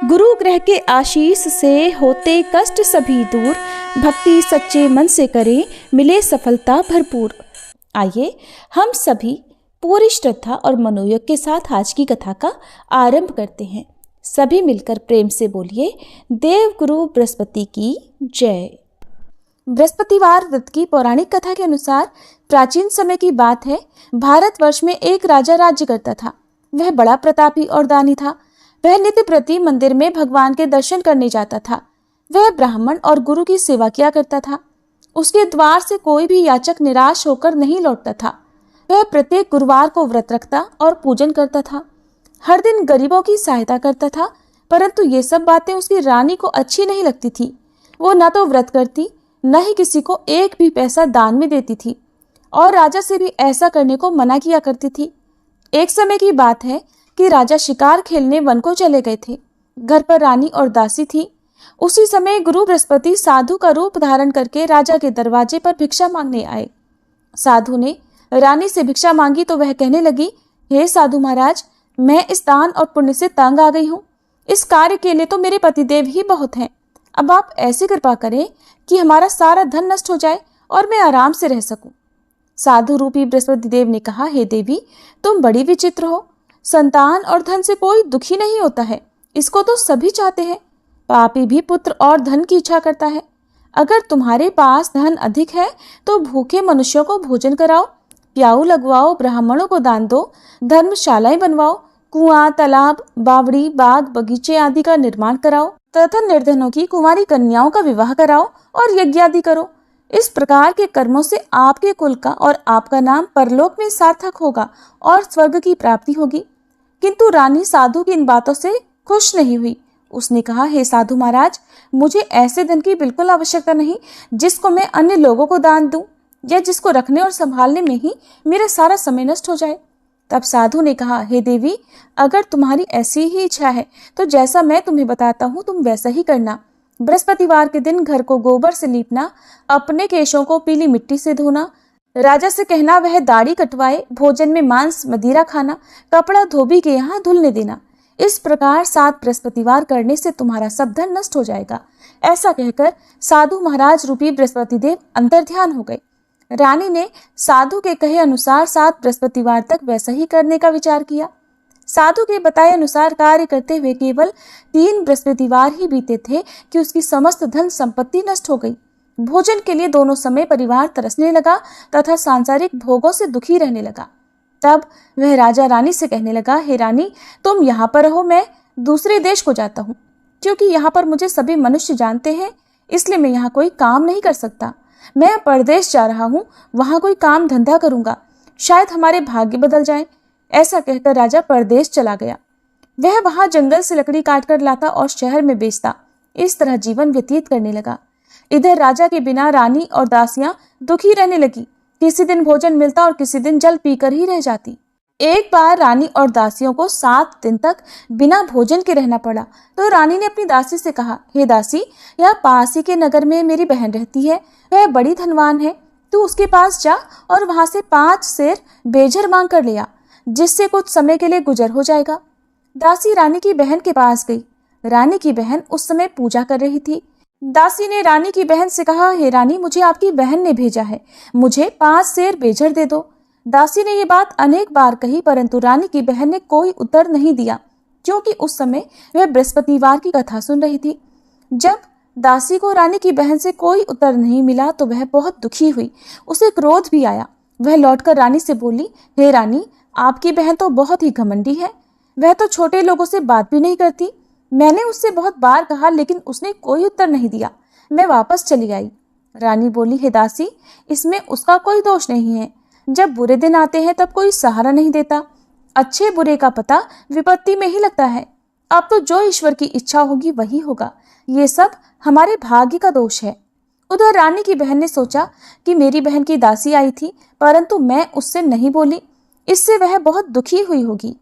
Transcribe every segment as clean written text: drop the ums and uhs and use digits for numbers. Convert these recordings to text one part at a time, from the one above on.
गुरु ग्रह के आशीष से होते कष्ट सभी दूर, भक्ति सच्चे मन से करें मिले सफलता भरपूर। आइए हम सभी पूरी श्रद्धा और मनोयोग के साथ आज की कथा का आरंभ करते हैं। सभी मिलकर प्रेम से बोलिए, देव गुरु बृहस्पति की जय। बृहस्पतिवार व्रत की पौराणिक कथा के अनुसार प्राचीन समय की बात है। भारतवर्ष में एक राजा राज्य करता था। वह बड़ा प्रतापी और दानी था। वह नित्य प्रति मंदिर में भगवान के दर्शन करने जाता था। वह ब्राह्मण और गुरु की सेवा किया करता था। उसके द्वार से कोई भी याचक निराश होकर नहीं लौटता था। वह प्रत्येक गुरुवार को व्रत रखता और पूजन करता था। हर दिन गरीबों की सहायता करता था, परंतु ये सब बातें उसकी रानी को अच्छी नहीं लगती थी। वो न तो व्रत करती, न ही किसी को एक भी पैसा दान में देती थी और राजा से भी ऐसा करने को मना किया करती थी। एक समय की बात है कि राजा शिकार खेलने वन को चले गए थे। घर पर रानी और दासी थी। उसी समय गुरु बृहस्पति साधु का रूप धारण करके राजा के दरवाजे पर भिक्षा मांगने आए। साधु ने रानी से भिक्षा मांगी तो वह कहने लगी, हे साधु महाराज, मैं इस दान और पुण्य से तंग आ गई हूँ। इस कार्य के लिए तो मेरे पतिदेव ही बहुत हैं। अब आप ऐसी कृपा करें कि हमारा सारा धन नष्ट हो जाए और मैं आराम से रह सकूं। साधु रूपी बृहस्पति देव ने कहा, हे देवी, तुम बड़ी विचित्र हो। संतान और धन से कोई दुखी नहीं होता है, इसको तो सभी चाहते हैं। पापी भी पुत्र और धन की इच्छा करता है। अगर तुम्हारे पास धन अधिक है तो भूखे मनुष्यों को भोजन कराओ, प्याऊ लगवाओ, ब्राह्मणों को दान दो, धर्मशालाएं बनवाओ, कुआं, तालाब, बावड़ी, बाग, बगीचे आदि का निर्माण कराओ तथा निर्धनों की कुंवारी कन्याओं का विवाह कराओ और यज्ञ आदि करो। इस प्रकार के कर्मों से आपके कुल का और आपका नाम परलोक में सार्थक होगा और स्वर्ग की प्राप्ति होगी। किंतु रानी साधु की इन बातों से खुश नहीं हुई। उसने कहा, हे साधु महाराज, मुझे ऐसे धन की बिल्कुल आवश्यकता नहीं जिसको मैं अन्य लोगों को दान दूं या जिसको रखने और संभालने में ही मेरा सारा समय नष्ट हो जाए। तब साधु ने कहा, हे देवी, अगर तुम्हारी ऐसी ही इच्छा है तो जैसा मैं तुम्हें बताता हूँ तुम वैसा ही करना। बृहस्पतिवार के दिन घर को गोबर से लीपना, अपने केशों को पीली मिट्टी से धोना, राजा से कहना वह दाढ़ी कटवाए, भोजन में मांस मदिरा खाना, कपड़ा धोबी के यहाँ धुलने देना। इस प्रकार 7 बृहस्पतिवार करने से तुम्हारा सब धन नष्ट हो जाएगा। ऐसा कहकर साधु महाराज रूपी बृहस्पति देव अंतर्ध्यान हो गए। रानी ने साधु के कहे अनुसार 7 बृहस्पतिवार तक वैसा ही करने का विचार किया। साधु के बताए अनुसार कार्य करते हुए केवल 3 बृहस्पतिवार ही बीते थे कि उसकी समस्त धन संपत्ति नष्ट हो गई। भोजन के लिए दोनों समय परिवार तरसने लगा तथा सांसारिक भोगों से दुखी रहने लगा। तब वह राजा रानी से कहने लगा, हे रानी, तुम यहाँ पर रहो, मैं दूसरे देश को जाता हूँ। क्योंकि यहाँ पर मुझे सभी मनुष्य जानते हैं, इसलिए मैं यहाँ कोई काम नहीं कर सकता। मैं परदेश जा रहा हूँ, वहाँ कोई काम धंधा करूँगा, शायद हमारे भाग्य बदल जाए। ऐसा कहकर राजा परदेश चला गया। वह वहां जंगल से लकड़ी काटकर लाता और शहर में बेचता। इस तरह जीवन व्यतीत करने लगा। इधर राजा के बिना रानी और दासियां दुखी रहने लगी। किसी दिन भोजन मिलता और किसी दिन जल पीकर ही रह जाती। एक बार रानी और दासियों को 7 दिन तक बिना भोजन के रहना पड़ा तो रानी ने अपनी दासी से कहा, हे दासी, यहाँ पास ही के नगर में मेरी बहन रहती है। वह बड़ी धनवान है। तू उसके पास जा और वहां से 5 सेर बेझर मांग कर ले आ, जिससे कुछ समय के लिए गुजर हो जाएगा। दासी रानी की बहन के पास गई। रानी की बहन उस समय पूजा कर रही थी। दासी ने रानी की बहन से कहा, हे रानी, मुझे आपकी बहन ने भेजा है, मुझे 5 सेर बेझर दे दो। दासी ने ये बात अनेक बार कही, परंतु रानी की बहन ने कोई उत्तर नहीं दिया, क्योंकि उस समय वह बृहस्पतिवार की कथा सुन रही थी। जब दासी को रानी की बहन से कोई उत्तर नहीं मिला तो वह बहुत दुखी हुई। उसे क्रोध भी आया। वह लौटकर रानी से बोली, हे रानी, आपकी बहन तो बहुत ही घमंडी है। वह तो छोटे लोगों से बात भी नहीं करती। मैंने उससे बहुत बार कहा, लेकिन उसने कोई उत्तर नहीं दिया। मैं वापस चली आई। रानी बोली, हे दासी, इसमें उसका कोई दोष नहीं है। जब बुरे दिन आते हैं तब कोई सहारा नहीं देता। अच्छे बुरे का पता विपत्ति में ही लगता है। अब तो जो ईश्वर की इच्छा होगी वही होगा। ये सब हमारे भाग्य का दोष है। उधर रानी की बहन ने सोचा कि मेरी बहन की दासी आई थी, परंतु मैं उससे नहीं बोली, इससे वह बहुत दुखी हुई होगी।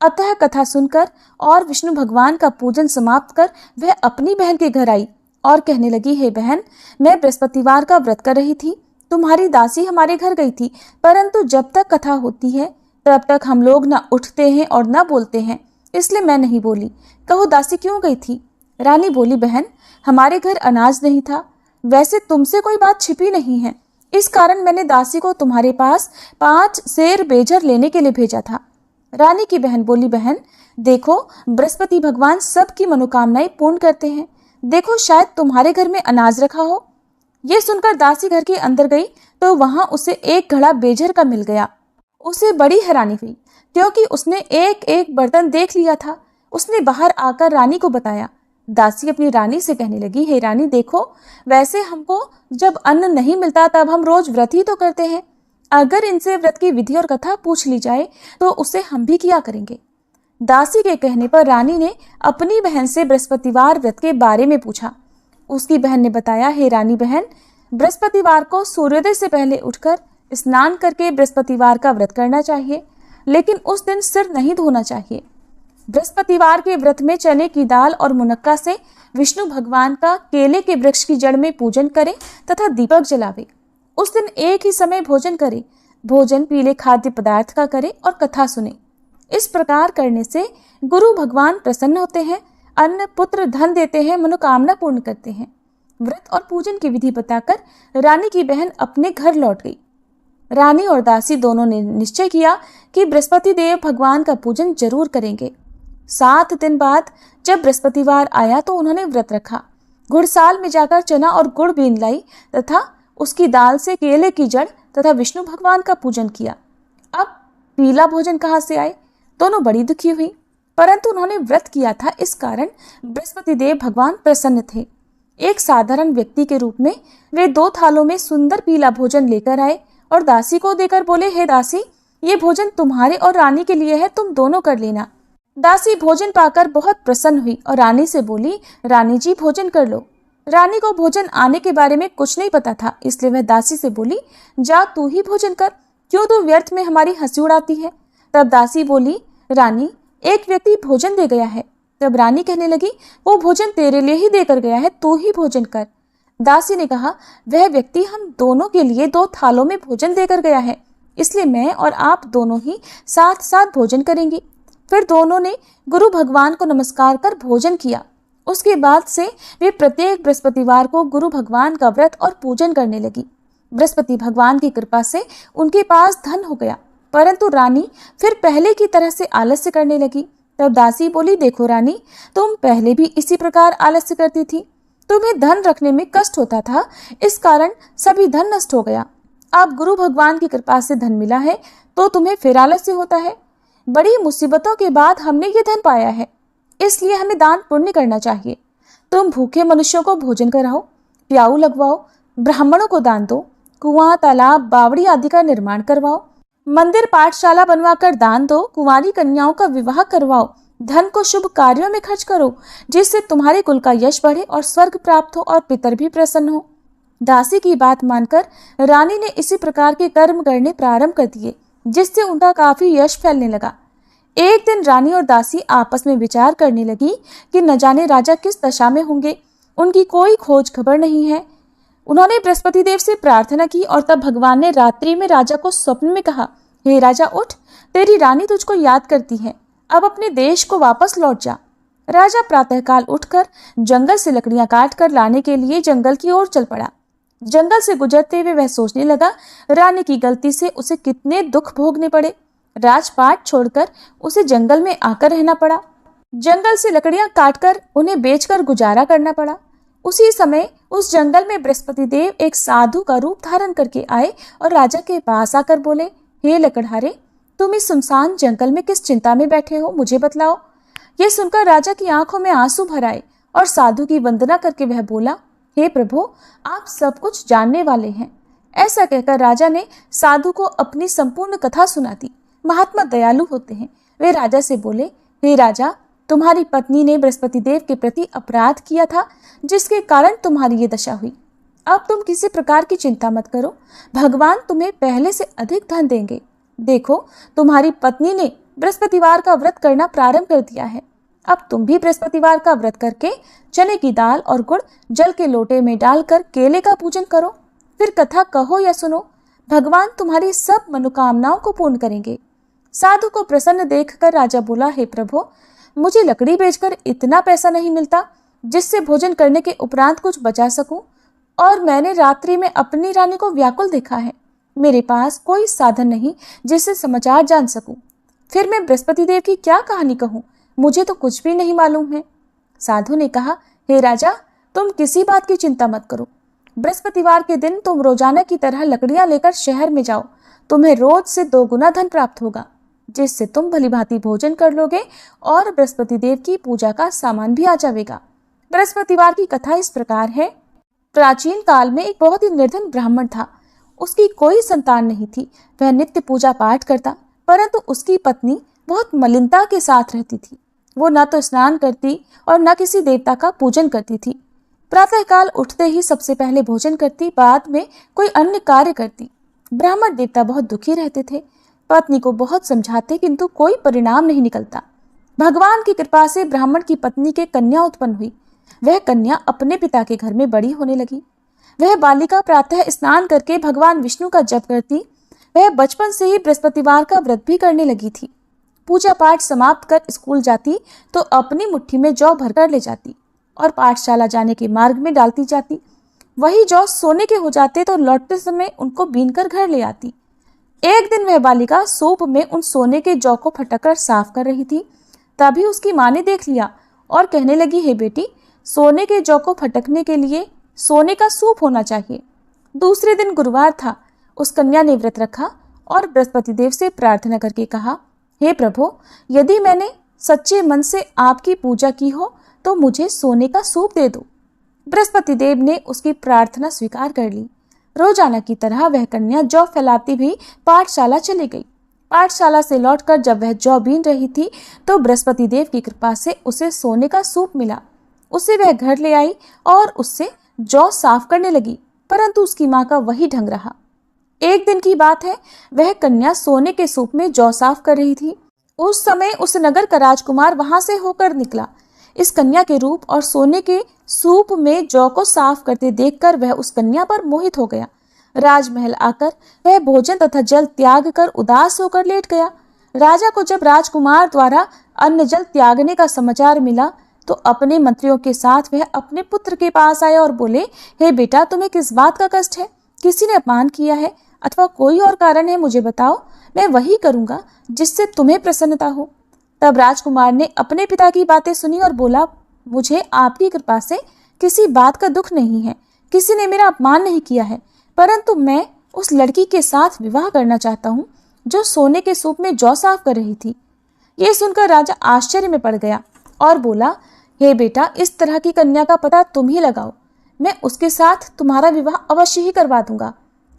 अतः कथा सुनकर और विष्णु भगवान का पूजन समाप्त कर वह अपनी बहन के घर आई और कहने लगी, हे बहन, मैं बृहस्पतिवार का व्रत कर रही थी। तुम्हारी दासी हमारे घर गई थी, परंतु जब तक कथा होती है तब तक हम लोग न उठते हैं और न बोलते हैं, इसलिए मैं नहीं बोली। कहो दासी क्यों गई थी? रानी बोली, बहन हमारे घर अनाज नहीं था। वैसे तुमसे कोई बात छिपी नहीं है, इस कारण मैंने दासी को तुम्हारे पास 5 सेर बेजर लेने के लिए भेजा था। रानी की बहन बोली, बहन देखो बृहस्पति भगवान सबकी मनोकामनाएं पूर्ण करते हैं। देखो शायद तुम्हारे घर में अनाज रखा हो। ये सुनकर दासी घर के अंदर गई तो वहां उसे एक घड़ा बेजर का मिल गया। उसे बड़ी हैरानी हुई क्योंकि उसने एक एक बर्तन देख लिया था। उसने बाहर आकर रानी को बताया। दासी अपनी रानी से कहने लगी, हे रानी देखो, वैसे हमको जब अन्न नहीं मिलता तब हम रोज व्रत ही तो करते हैं। अगर इनसे व्रत की विधि और कथा पूछ ली जाए तो उसे हम भी किया करेंगे। दासी के कहने पर रानी ने अपनी बहन से बृहस्पतिवार व्रत के बारे में पूछा। उसकी बहन ने बताया, हे रानी बहन, बृहस्पतिवार को सूर्योदय से पहले उठकर स्नान करके बृहस्पतिवार का व्रत करना चाहिए, लेकिन उस दिन सिर नहीं धोना चाहिए। बृहस्पतिवार के व्रत में चने की दाल और मुनक्का से विष्णु भगवान का केले के वृक्ष की जड़ में पूजन करें तथा दीपक जलावे। उस दिन एक ही समय भोजन करें। भोजन पीले खाद्य पदार्थ का करें और कथा सुने। इस प्रकार करने से गुरु भगवान प्रसन्न होते हैं, अन्न पुत्र धन देते हैं, मनोकामना पूर्ण करते हैं। व्रत और पूजन की विधि बताकर रानी की बहन अपने घर लौट गई। रानी और दासी दोनों ने निश्चय किया कि बृहस्पति देव भगवान का पूजन जरूर करेंगे। 7 दिन बाद जब बृहस्पतिवार आया तो उन्होंने व्रत रखा। घुड़साल में जाकर चना और गुड़ बीन लाई तथा उसकी दाल से केले की जड़ तथा विष्णु भगवान का पूजन किया। अब पीला भोजन कहाँ से आए? दोनों बड़ी दुखी हुई, परंतु उन्होंने व्रत किया था, इस कारण बृहस्पति देव भगवान प्रसन्न थे। एक साधारण व्यक्ति के रूप में वे 2 थालों में सुंदर पीला भोजन लेकर आए और दासी को देकर बोले, हे दासी, ये भोजन तुम्हारे और रानी के लिए है, तुम दोनों कर लेना। दासी भोजन पाकर बहुत प्रसन्न हुई और रानी से बोली, रानी जी भोजन कर लो। रानी को भोजन आने के बारे में कुछ नहीं पता था, इसलिए वह दासी से बोली, जा तू ही भोजन कर, क्यों तू व्यर्थ में हमारी हंसी उड़ाती है। तब दासी बोली, रानी एक व्यक्ति भोजन दे गया है। तब रानी कहने लगी, वो भोजन तेरे लिए ही देकर गया है, तू ही भोजन कर। दासी ने कहा, वह व्यक्ति हम दोनों के लिए 2 थालों में भोजन देकर गया है, इसलिए मैं और आप दोनों ही साथ साथ भोजन करेंगे। फिर दोनों ने गुरु भगवान को नमस्कार कर भोजन किया। उसके बाद से वे प्रत्येक बृहस्पतिवार को गुरु भगवान का व्रत और पूजन करने लगी। बृहस्पति भगवान की कृपा से उनके पास धन हो गया, परंतु रानी फिर पहले की तरह से आलस्य करने लगी। तब दासी बोली, देखो रानी, तुम पहले भी इसी प्रकार आलस्य करती थी। तुम्हें धन रखने में कष्ट होता था, इस कारण सभी धन नष्ट हो गया। अब गुरु भगवान की कृपा से धन मिला है तो तुम्हें फिर आलस्य होता है। बड़ी मुसीबतों के बाद हमने ये धन पाया है, इसलिए हमें दान पुण्य करना चाहिए। तुम भूखे मनुष्यों को भोजन कराओ, प्याऊ लगवाओ, ब्राह्मणों को दान दो, कुआं, तालाब, बावड़ी आदि का निर्माण करवाओ, मंदिर पाठशाला बनवाकर दान दो, कुंवारी कन्याओं का विवाह करवाओ, धन को शुभ कार्यों में खर्च करो, जिससे तुम्हारे कुल का यश बढ़े और स्वर्ग प्राप्त हो और पितर भी प्रसन्न हो। दासी की बात मानकर रानी ने इसी प्रकार के कर्म करने प्रारंभ कर दिए, जिससे उनका काफी यश फैलने लगा। एक दिन रानी और दासी आपस में विचार करने लगी कि न जाने राजा किस दशा में होंगे, उनकी कोई खोज खबर नहीं है। उन्होंने बृहस्पति देव से प्रार्थना की और तब भगवान ने रात्रि में राजा को स्वप्न में कहा, हे राजा उठ, तेरी रानी तुझको याद करती है, अब अपने देश को वापस लौट जा। राजा प्रातःकाल उठकर जंगल से लकड़ियां काट कर लाने के लिए जंगल की ओर चल पड़ा। जंगल से गुजरते हुए वह सोचने लगा, रानी की गलती से उसे कितने दुख भोगने पड़े। राजपाट छोड़कर उसे जंगल में आकर रहना पड़ा। जंगल से लकड़ियां काटकर उन्हें बेचकर गुजारा करना पड़ा। उसी समय उस जंगल में बृहस्पति देव एक साधु का रूप धारण करके आए और राजा के पास आकर बोले, हे लकड़हारे, तुम इस सुनसान जंगल में किस चिंता में बैठे हो, मुझे बतलाओ। यह सुनकर राजा की आंखों में आंसू भर आए और साधु की वंदना करके वह बोला, हे प्रभु, आप सब कुछ जानने वाले हैं। ऐसा कहकर राजा ने साधु को अपनी संपूर्ण कथा सुना दी। महात्मा दयालु होते हैं। वे राजा से बोले, हे राजा, तुम्हारी पत्नी ने बृहस्पति देव के प्रति अपराध किया था, जिसके कारण तुम्हारी ये दशा हुई। अब तुम किसी प्रकार की चिंता मत करो, भगवान तुम्हें पहले से अधिक धन देंगे। देखो, तुम्हारी पत्नी ने बृहस्पतिवार का व्रत करना प्रारंभ कर दिया है। अब तुम भी बृहस्पतिवार का व्रत करके चने की दाल और गुड़ जल के लोटे में डालकर केले का पूजन करो, फिर कथा कहो या सुनो, भगवान तुम्हारी सब मनोकामनाओं को पूर्ण करेंगे। साधु को प्रसन्न देखकर राजा बोला, हे प्रभु, मुझे लकड़ी बेचकर इतना पैसा नहीं मिलता जिससे भोजन करने के उपरांत कुछ बचा सकूं, और मैंने रात्रि में अपनी रानी को व्याकुल देखा है। मेरे पास कोई साधन नहीं जिससे समाचार जान सकूं। फिर मैं बृहस्पति देव की क्या कहानी कहूं? मुझे तो कुछ भी नहीं मालूम है। साधु ने कहा, हे राजा, तुम किसी बात की चिंता मत करो। बृहस्पतिवार के दिन तुम रोजाना की तरह लकड़ियां लेकर शहर में जाओ। तुम्हें रोज से 2 गुना धन प्राप्त होगा, जिससे तुम भलीभांति भोजन कर लोगे और बृहस्पति देव की पूजा का सामान भी आ जाएगा। बृहस्पतिवार की कथा इस प्रकार है। प्राचीन काल में एक बहुत ही निर्धन ब्राह्मण था। उसकी कोई संतान नहीं थी। वह नित्य पूजा पाठ करता, परंतु उसकी पत्नी बहुत मलिनता के साथ रहती थी। वो न तो स्नान करती और न किसी देवता का पूजन करती थी। प्रातःकाल उठते ही सबसे पहले भोजन करती, बाद में कोई अन्य कार्य करती। ब्राह्मण देवता बहुत दुखी रहते थे। पत्नी को बहुत समझाते, किंतु कोई परिणाम नहीं निकलता। भगवान की कृपा से ब्राह्मण की पत्नी के कन्या उत्पन्न हुई। वह कन्या अपने पिता के घर में बड़ी होने लगी। वह बालिका प्रातः स्नान करके भगवान विष्णु का जप करती। वह बचपन से ही बृहस्पतिवार का व्रत भी करने लगी थी। पूजा पाठ समाप्त कर स्कूल जाती तो अपनी मुट्ठी में जौ भरकर ले जाती और पाठशाला जाने के मार्ग में डालती जाती। वही जौ सोने के हो जाते तो लौटते समय उनको बीनकर घर ले आती। एक दिन वह बालिका सूप में उन सोने के जौ को फटककर साफ कर रही थी। तभी उसकी माँ ने देख लिया और कहने लगी, हे बेटी, सोने के जौ को फटकने के लिए सोने का सूप होना चाहिए। दूसरे दिन गुरुवार था। उस कन्या ने व्रत रखा और बृहस्पति देव से प्रार्थना करके कहा, हे प्रभु, यदि मैंने सच्चे मन से आपकी पूजा की हो तो मुझे सोने का सूप दे दो। बृहस्पति देव ने उसकी प्रार्थना स्वीकार कर ली। रोजाना की तरह वह कन्या जौ फैलाती हुई पाठशाला चली गई। पाठशाला से लौटकर जब वह जौ बीन रही थी तो बृहस्पति देव की कृपा से उसे सोने का सूप मिला। उसे वह घर ले आई और उससे जौ साफ करने लगी, परंतु उसकी माँ का वही ढंग रहा। एक दिन की बात है, वह कन्या सोने के सूप में जौ साफ कर रही थी। उस समय उस नगर का राजकुमार वहां से होकर निकला। इस कन्या के रूप और सोने के सूप में जौ को साफ करते देखकर वह उस कन्या पर मोहित हो गया। राजमहल आकर वह भोजन तथा जल त्याग कर उदास होकर लेट गया। राजा को जब राजकुमार द्वारा अन्न जल त्यागने का समाचार मिला तो अपने मंत्रियों के साथ वह अपने पुत्र के पास आए और बोले, हे बेटा, तुम्हें किस बात का कष्ट है? किसी ने अपमान किया है अथवा कोई और कारण है? मुझे बताओ, मैं वही करूंगा जिससे तुम्हें प्रसन्नता हो। तब राजकुमार ने अपने पिता की बातें सुनी और बोला, मुझे आपकी कृपा से किसी बात का दुख नहीं है। किसी ने मेरा अपमान नहीं किया है, परंतु मैं उस लड़की के साथ विवाह करना चाहता हूँ जो सोने के सूप में जौ साफ कर रही थी। ये सुनकर राजा आश्चर्य में पड़ गया और बोला, हे बेटा, इस तरह की कन्या का पता तुम ही लगाओ। मैं उसके साथ तुम्हारा विवाह अवश्य ही करवा दूंगा।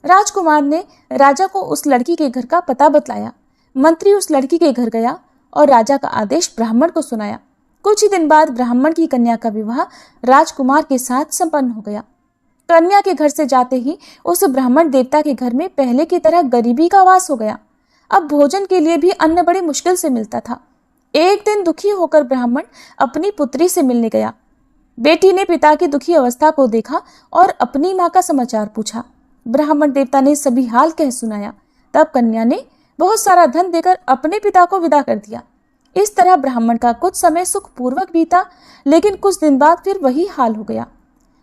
राजकुमार ने राजा को उस लड़की के घर का पता बतलाया। मंत्री उस लड़की के घर गया और राजा का आदेश ब्राह्मण को सुनाया। कुछ ही दिन बाद ब्राह्मण की कन्या का विवाह राजकुमार के साथ संपन्न हो गया। कन्या के घर से जाते ही उस ब्राह्मण देवता के घर में पहले की तरह गरीबी का वास हो गया। अब भोजन के लिए भी अन्न बड़ी मुश्किल से मिलता था। एक दिन दुखी होकर ब्राह्मण अपनी पुत्री से मिलने गया। बेटी ने पिता की दुखी अवस्था को देखा और अपनी माँ का समाचार पूछा। ब्राह्मण देवता ने सभी हाल कह सुनाया। तब कन्या ने बहुत सारा धन देकर अपने पिता को विदा कर दिया। इस तरह ब्राह्मण का कुछ समय सुखपूर्वक बीता, लेकिन कुछ दिन बाद फिर वही हाल हो गया।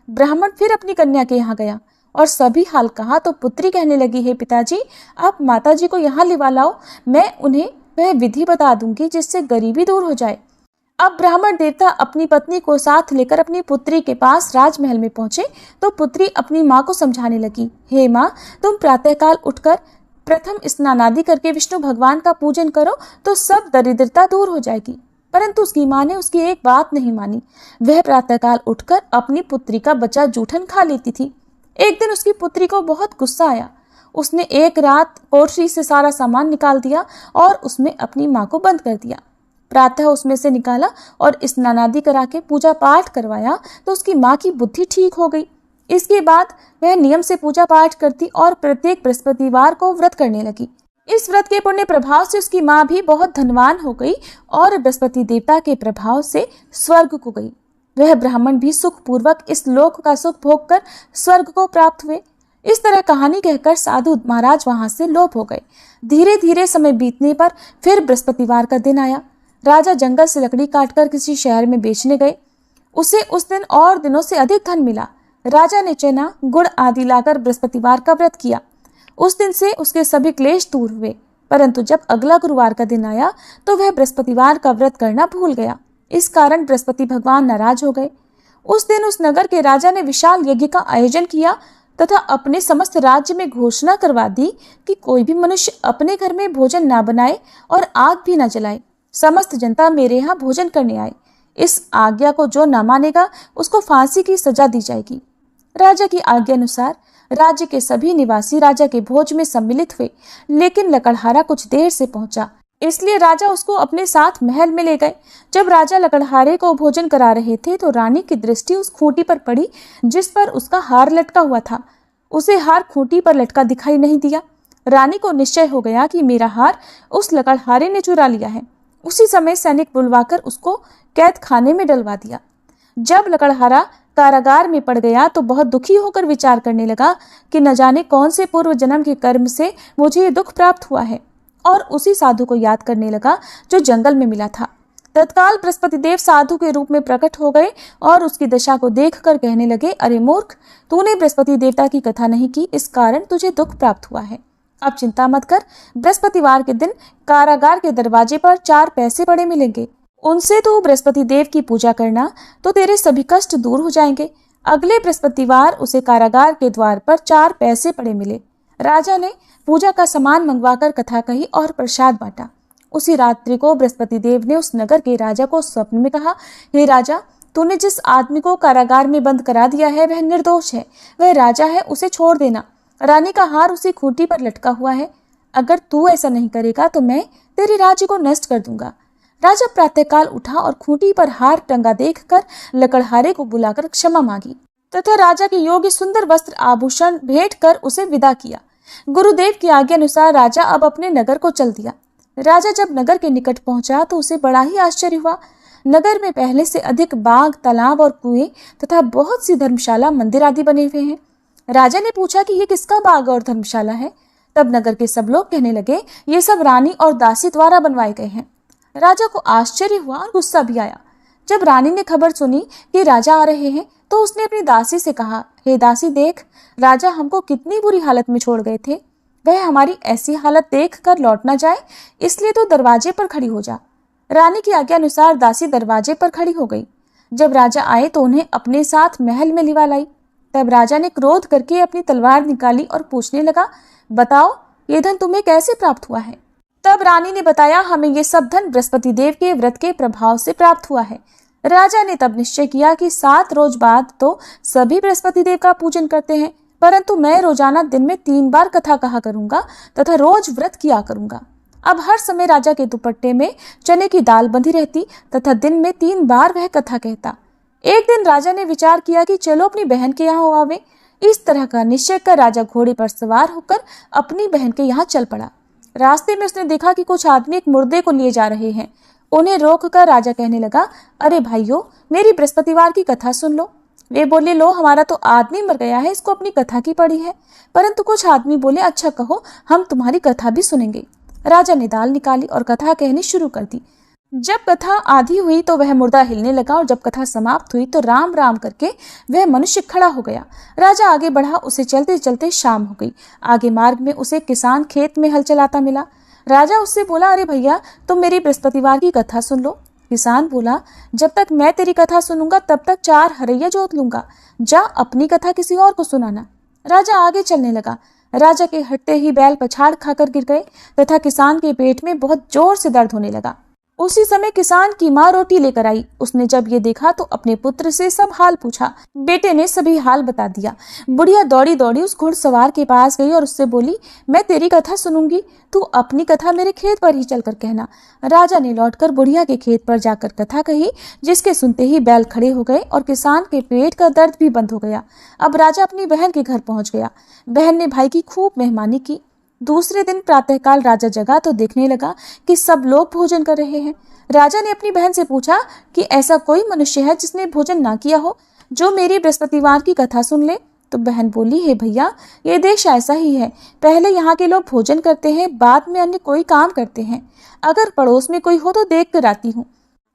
ब्राह्मण फिर अपनी कन्या के यहाँ गया और सभी हाल कहा तो पुत्री कहने लगी, हे पिताजी, आप माताजी को यहाँ लिवा लाओ, मैं उन्हें वह विधि बता दूंगी जिससे गरीबी दूर हो जाए। अब ब्राह्मण देवता अपनी पत्नी को साथ लेकर अपनी पुत्री के पास राजमहल में पहुंचे तो पुत्री अपनी माँ को समझाने लगी, हे माँ, तुम प्रातःकाल उठकर प्रथम स्नानादि करके विष्णु भगवान का पूजन करो तो सब दरिद्रता दूर हो जाएगी। परंतु उसकी माँ ने उसकी एक बात नहीं मानी। वह प्रातःकाल उठकर अपनी पुत्री का बचा जूठन खा लेती थी। एक दिन उसकी पुत्री को बहुत गुस्सा आया। उसने एक रात कोठरी से सारा सामान निकाल दिया और उसमें अपनी माँ को बंद कर दिया। प्रातः उसमें से निकाला और स्नानादि करा के पूजा पाठ करवाया तो उसकी माँ की बुद्धि ठीक हो गई। इसके बाद वह नियम से पूजा पाठ करती और प्रत्येक बृहस्पतिवार को व्रत करने लगी। इस व्रत के पुण्य प्रभाव से उसकी माँ भी बहुत धनवान हो गई और बृहस्पति देवता के प्रभाव से स्वर्ग को गई। वह ब्राह्मण भी सुखपूर्वक इस लोक का सुख भोग कर स्वर्ग को प्राप्त हुए। इस तरह कहानी कहकर साधु महाराज वहां से लोप हो गए। धीरे धीरे समय बीतने पर फिर बृहस्पतिवार का दिन आया। राजा जंगल से लकड़ी काटकर किसी शहर में बेचने गए। उसे उस दिन और दिनों से अधिक धन मिला। राजा ने चना, गुड़ आदि लाकर बृहस्पतिवार का व्रत किया। उस दिन से उसके सभी क्लेश दूर हुए। परंतु जब अगला गुरुवार का दिन आया तो वह बृहस्पतिवार का व्रत करना भूल गया। इस कारण बृहस्पति भगवान नाराज हो गए। उस दिन उस नगर के राजा ने विशाल यज्ञ का आयोजन किया तथा अपने समस्त राज्य में घोषणा करवा दी कि कोई भी मनुष्य अपने घर में भोजन ना बनाए और आग भी ना जलाए। समस्त जनता मेरे यहाँ भोजन करने आए। इस आज्ञा को जो न मानेगा उसको फांसी की सजा दी जाएगी। राजा की आज्ञा अनुसार राज्य के सभी निवासी राजा के भोज में सम्मिलित हुए, लेकिन लकड़हारा कुछ देर से पहुंचा, इसलिए राजा उसको अपने साथ महल में ले गए। जब राजा लकड़हारे को भोजन करा रहे थे तो रानी की दृष्टि उस खूंटी पर पड़ी जिस पर उसका हार लटका हुआ था। उसे हार खूंटी पर लटका दिखाई नहीं दिया। रानी को निश्चय हो गया कि मेरा हार उस लकड़हारे ने चुरा लिया है। उसी समय सैनिक बुलवाकर उसको कैद खाने में डलवा दिया। जब लकड़हारा कारागार में पड़ गया तो बहुत दुखी होकर विचार करने लगा कि न जाने कौन से पूर्व जन्म के कर्म से मुझे ये दुख प्राप्त हुआ है, और उसी साधु को याद करने लगा जो जंगल में मिला था। तत्काल बृहस्पति देव साधु के रूप में प्रकट हो गए और उसकी दशा को देखकर कहने लगे, अरे मूर्ख, तूने बृहस्पति देवता की कथा नहीं की, इस कारण तुझे दुख प्राप्त हुआ है। अब चिंता मत कर, बृहस्पतिवार के दिन कारागार के दरवाजे पर 4 पैसे पड़े मिलेंगे। उनसे तू बृहस्पति देव की पूजा करना तो तेरे सभी कष्ट दूर हो जाएंगे। अगले बृहस्पतिवार उसे कारागार के द्वार पर 4 पैसे पड़े मिले। राजा ने पूजा का सामान मंगवाकर कथा कही और प्रसाद बांटा। उसी रात्रि को बृहस्पति देव ने उस नगर के राजा को स्वप्न में कहा, हे राजा, तूने जिस आदमी को कारागार में बंद करा दिया है वह निर्दोष है, वह राजा है, उसे छोड़ देना। रानी का हार उसी खूंटी पर लटका हुआ है। अगर तू ऐसा नहीं करेगा तो मैं तेरे राज्य को नष्ट कर दूंगा। राजा प्रातःकाल उठा और खूंटी पर हार टंगा देखकर लकड़हारे को बुलाकर क्षमा मांगी तथा राजा के योग्य सुंदर वस्त्र आभूषण भेंट कर उसे विदा किया। गुरुदेव की आज्ञा अनुसार राजा अब अपने नगर को चल दिया। राजा जब नगर के निकट पहुंचा तो उसे बड़ा ही आश्चर्य हुआ। नगर में पहले से अधिक बाग, तालाब और कुएं तथा बहुत सी धर्मशाला, मंदिर आदि बने हुए हैं। राजा ने पूछा कि ये किसका बाग और धर्मशाला है? तब नगर के सब लोग कहने लगे, ये सब रानी और दासी द्वारा बनवाए गए हैं। राजा को आश्चर्य हुआ और गुस्सा भी आया। जब रानी ने खबर सुनी कि राजा आ रहे हैं तो उसने अपनी दासी से कहा, हे दासी, देख, राजा हमको कितनी बुरी हालत में छोड़ गए थे। वह हमारी ऐसी हालत देख कर लौट न जाए, इसलिए तो दरवाजे पर खड़ी हो जा। रानी की आज्ञा अनुसार दासी दरवाजे पर खड़ी हो गई। जब राजा आए तो उन्हें अपने साथ महल में लिवा लाई। तब राजा ने क्रोध करके अपनी तलवार निकाली और पूछने लगा, बताओ, ये धन तुम्हें कैसे प्राप्त हुआ है? तब रानी ने बताया, हमें ये सब धन बृहस्पति देव के व्रत के प्रभाव से प्राप्त हुआ है। राजा ने तब निश्चय किया कि 7 रोज बाद तो सभी बृहस्पति देव का पूजन करते हैं, परंतु मैं रोजाना दिन में 3 बार कथा कहा करूंगा तथा रोज व्रत किया करूंगा। अब हर समय राजा के दुपट्टे में चने की दाल बंधी रहती तथा दिन में 3 बार वह कथा कहता। एक दिन राजा ने विचार किया कि चलो अपनी बहन के यहाँ हो आवे। इस तरह का निश्चय कर राजा घोड़े पर सवार होकर अपनी बहन के यहाँ चल पड़ा। रास्ते में उसने देखा कि कुछ आदमी एक मुर्दे को लिए जा रहे हैं। उन्हें रोककर राजा कहने लगा, अरे भाइयों, मेरी बृहस्पतिवार की कथा सुन लो। वे बोले, लो, हमारा तो आदमी मर गया है, इसको अपनी कथा की पड़ी है। परंतु कुछ आदमी बोले, अच्छा कहो, हम तुम्हारी कथा भी सुनेंगे। राजा ने दाल निकाली और कथा कहनी शुरू कर दी। जब कथा आधी हुई तो वह मुर्दा हिलने लगा और जब कथा समाप्त हुई तो राम राम करके वह मनुष्य खड़ा हो गया। राजा आगे बढ़ा, उसे चलते चलते शाम हो गई। आगे मार्ग में उसे किसान खेत में हल चलाता मिला। राजा उससे बोला, अरे भैया, तुम मेरी बृहस्पतिवार की कथा सुन लो। किसान बोला, जब तक मैं तेरी कथा सुनूंगा तब तक 4 हरैया जोत लूंगा। जा, अपनी कथा किसी और को सुनाना। राजा आगे चलने लगा। राजा के हटते ही बैल पछाड़ खाकर गिर गए तथा किसान के पेट में बहुत जोर से दर्द होने लगा। उसी समय किसान की माँ रोटी लेकर आई। उसने जब ये देखा तो अपने पुत्र से सब हाल पूछा। बेटे ने सभी हाल बता दिया। बुढ़िया दौड़ी दौड़ी उस घुड़सवार के पास गई और उससे बोली, मैं तेरी कथा सुनूंगी, तू अपनी कथा मेरे खेत पर ही चलकर कहना। राजा ने लौटकर बुढ़िया के खेत पर जाकर कथा कही, जिसके सुनते ही बैल खड़े हो गए और किसान के पेट का दर्द भी बंद हो गया। अब राजा अपनी बहन के घर पहुंच गया। बहन ने भाई की खूब मेहमानी की। दूसरे दिन प्रातःकाल राजा जगा तो देखने लगा कि सब लोग भोजन कर रहे हैं। राजा ने अपनी बहन से पूछा कि ऐसा कोई मनुष्य है जिसने भोजन ना किया हो, जो मेरी बृहस्पतिवार की कथा सुन ले। तो बहन बोली, हे भैया, ये देश ऐसा ही है। पहले यहाँ के लोग भोजन करते हैं, बाद में अन्य कोई काम करते हैं। अगर पड़ोस में कोई हो तो देख कर आती हूँ।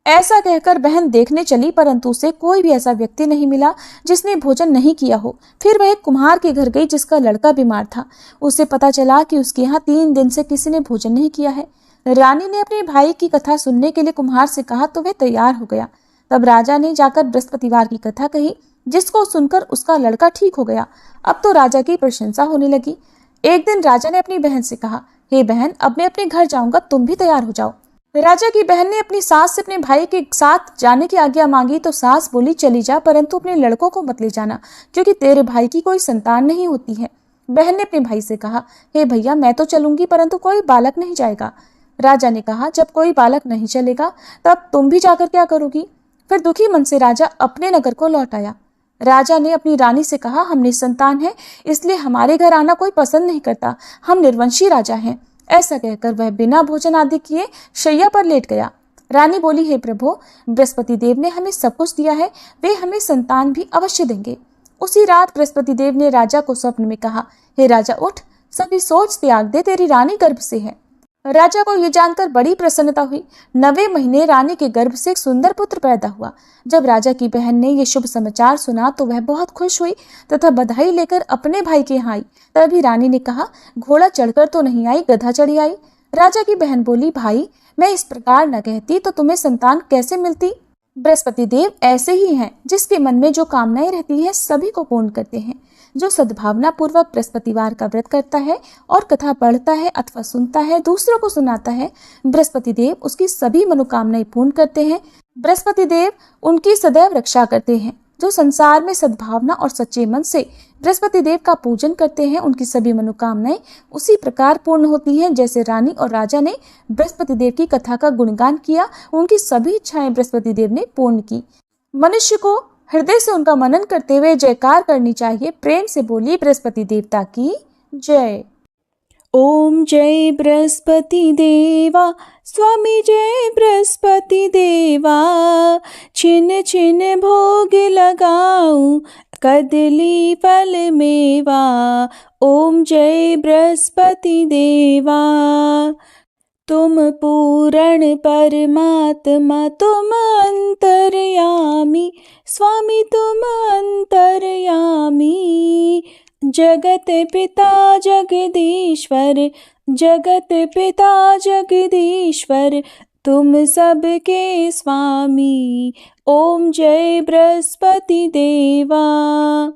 ऐसा कहकर बहन देखने चली, परंतु उसे कोई भी ऐसा व्यक्ति नहीं मिला जिसने भोजन नहीं किया हो। फिर वह एक कुम्हार के घर गई जिसका लड़का बीमार था। उसे पता चला कि उसके यहाँ 3 दिन से किसी ने भोजन नहीं किया है। रानी ने अपने भाई की कथा सुनने के लिए कुम्हार से कहा तो वह तैयार हो गया। तब राजा ने जाकर बृहस्पतिवार की कथा कही, जिसको सुनकर उसका लड़का ठीक हो गया। अब तो राजा की प्रशंसा होने लगी। एक दिन राजा ने अपनी बहन से कहा, हे बहन, अब मैं अपने घर जाऊंगा, तुम भी तैयार हो जाओ। राजा की बहन ने अपनी सास से अपने भाई के साथ जाने की आज्ञा मांगी तो सास बोली, चली जा, परंतु अपने लड़कों को मत ले जाना, क्योंकि तेरे भाई की कोई संतान नहीं होती है। बहन ने अपने भाई से कहा, हे भैया, मैं तो चलूंगी, परंतु कोई बालक नहीं जाएगा। राजा ने कहा, जब कोई बालक नहीं चलेगा तब तुम भी जाकर क्या करोगी? फिर दुखी मन से राजा अपने नगर को लौट आया। राजा ने अपनी रानी से कहा, हम निसंतान हैं, इसलिए हमारे घर आना कोई पसंद नहीं करता। हम निर्वंशी राजा हैं। ऐसा कहकर वह बिना भोजन आदि किए शैया पर लेट गया। रानी बोली, हे प्रभु, बृहस्पति देव ने हमें सब कुछ दिया है, वे हमें संतान भी अवश्य देंगे। उसी रात बृहस्पति देव ने राजा को स्वप्न में कहा, हे राजा, उठ, सभी सोच त्याग दे, तेरी रानी गर्भ से है। राजा को यह जानकर बड़ी प्रसन्नता हुई। 9वें महीने रानी के गर्भ से एक सुंदर पुत्र पैदा हुआ। जब राजा की बहन ने यह शुभ समाचार सुना तो वह बहुत खुश हुई तथा बधाई लेकर अपने भाई के यहाँ आई। तभी रानी ने कहा, घोड़ा चढ़कर तो नहीं आई, गधा चढ़ी आई। राजा की बहन बोली, भाई, मैं इस प्रकार न कहती तो तुम्हें संतान कैसे मिलती? बृहस्पति देव ऐसे ही हैं, जिसके मन में जो कामनाएं रहती है सभी को पूर्ण करते हैं। जो सद्भावना पूर्वक बृहस्पतिवार का व्रत करता है और कथा पढ़ता है अथवा सुनता है, दूसरों को सुनाता है, बृहस्पति देव उसकी सभी मनोकामनाएं पूर्ण करते हैं। बृहस्पति देव उनकी सदैव रक्षा करते हैं। जो संसार में सद्भावना और सच्चे मन से बृहस्पति देव का पूजन करते हैं, उनकी सभी मनोकामनाएं उसी प्रकार पूर्ण होती हैं जैसे रानी और राजा ने बृहस्पति देव की कथा का गुणगान किया, उनकी सभी इच्छाएं बृहस्पति देव ने पूर्ण की। मनुष्य को हृदय से उनका मनन करते हुए जयकार करनी चाहिए। प्रेम से बोलिए, बृहस्पति देवता की जय। ओम जय बृहस्पति देवा, स्वामी जय बृहस्पति देवा। छिन छिन भोग लगाऊं, कदली फल मेवा। ओम जय बृहस्पति देवा। तुम पूर्ण परमात्मा, तुम अंतर्यामी, स्वामी तुम अंतर्यामी। जगत पिता जगदीश्वर, जगत पिता जगदीश्वर, तुम सबके स्वामी। ओम जय बृहस्पति देवा।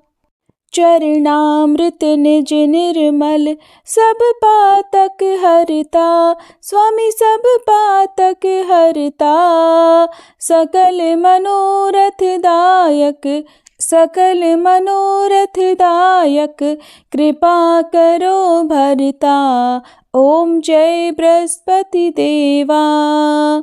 चरणामृत निज निर्मल, सब पातक हरता, स्वामी सब पातक हरता। सकल मनोरथ दायक, सकल मनोरथ दायक, कृपा करो भरता। ओम जय बृहस्पति देवा।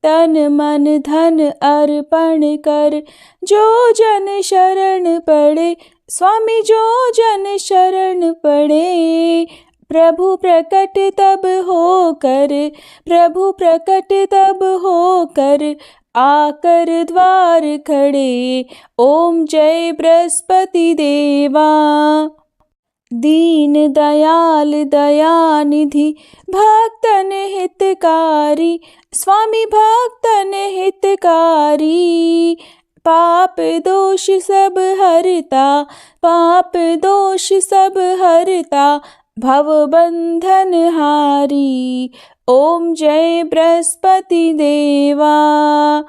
तन मन धन अर्पण कर, जो जन शरण पड़े, स्वामी जो जन शरण पड़े। प्रभु प्रकट तब होकर, प्रभु प्रकट तब होकर, आकर द्वार खड़े। ओम जय बृहस्पति देवा। दीन दयाल दयानिधि, भक्तन हितकारी, स्वामी भक्तन हितकारी। पाप दोष सब हरता, पाप दोष सब हरता, भव बंधन हारी। ओम जय बृहस्पति देवा।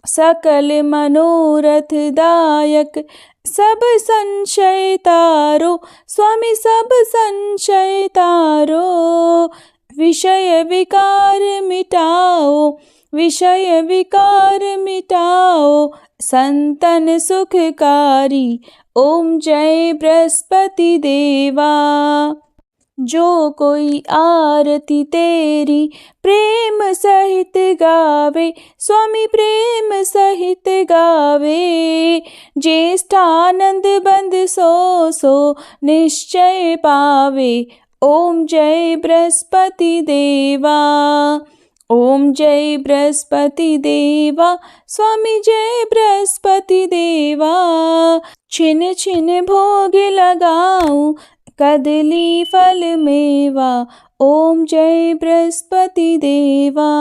सकल मनोरथ दायक, सब संशय तारो, स्वामी सब संशय तारो। विषय विकार मिटाओ, विषय विकार मिटाओ, संतन सुखकारी। ओम जय बृहस्पति देवा। जो कोई आरती तेरी प्रेम सहित गावे, स्वामी प्रेम सहित गावे। ज्येष्ठानंद बंद सो सो निश्चय पावे। ओम जय बृहस्पति देवा। ओम जय बृहस्पति देवा, स्वामी जय बृहस्पति देवा। छिन छिन भोग लगाऊं, कदली फल मेवा। ओम जय बृहस्पति देवा।